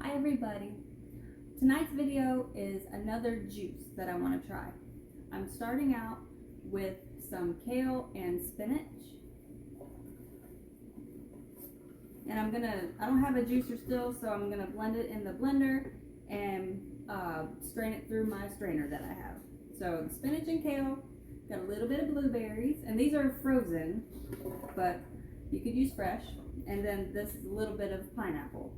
Hi everybody. Tonight's video is another juice that I want to try. I'm starting out with some kale and spinach. And I don't have a juicer still, so I'm gonna blend it in the blender and strain it through my strainer that I have. So the spinach and kale, got a little bit of blueberries, and these are frozen, but you could use fresh. And then this is a little bit of pineapple.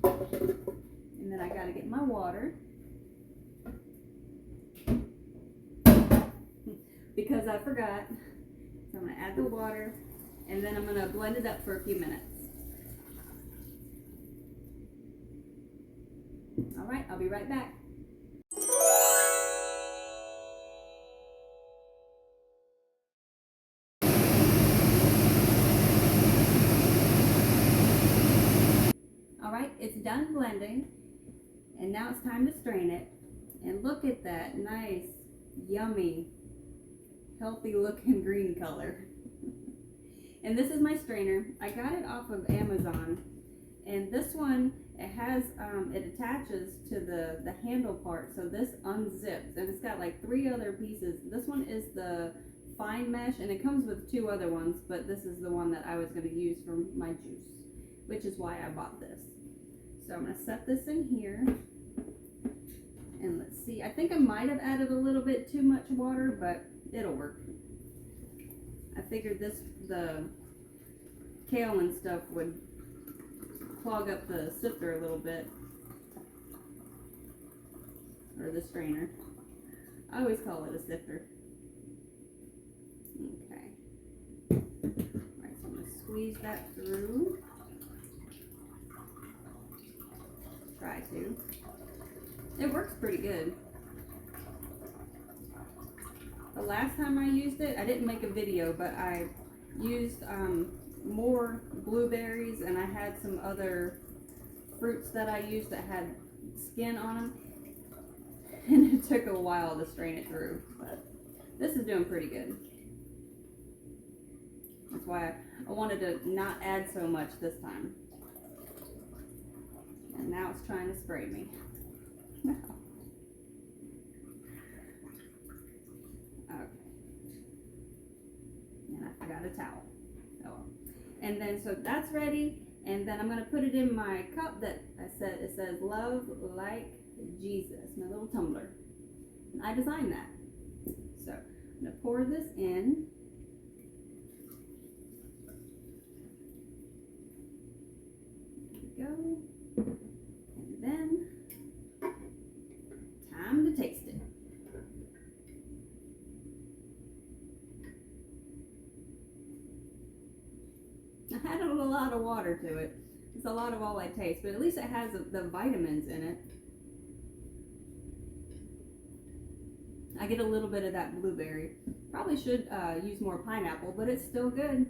And then I gotta get my water because I forgot. So I'm gonna add the water and then I'm gonna blend it up for a few minutes. All right, I'll be right back. All right, it's done blending, and now it's time to strain it. And look at that nice, yummy, healthy looking green color. And this is my strainer. I got it off of Amazon, and this one, it has, it attaches to the handle part, so this unzips, and it's got like 3 other pieces. This one is the fine mesh, and it comes with 2 other ones, but this is the one that I was going to use for my juice, which is why I bought this. So I'm going to set this in here, and let's see. I think I might have added a little bit too much water, but it'll work. I figured the kale and stuff would clog up the sifter a little bit, or the strainer. I always call it a sifter. Okay. Alright, so I'm going to squeeze that through. Try to. It works pretty good. The last time I used it, I didn't make a video, but I used more blueberries, and I had some other fruits that I used that had skin on them, and it took a while to strain it through, but this is doing pretty good. That's why I wanted to not add so much this time. And now it's trying to spray me. Okay. And I forgot a towel. Oh. And then, so that's ready. And then I'm going to put it in my cup that it says Love Like Jesus, my little tumbler. And I designed that. So I'm going to pour this in. There we go. And then, time to taste it. I added a lot of water to it. It's a lot of all I taste, but at least it has the vitamins in it. I get a little bit of that blueberry. Probably should use more pineapple, but it's still good.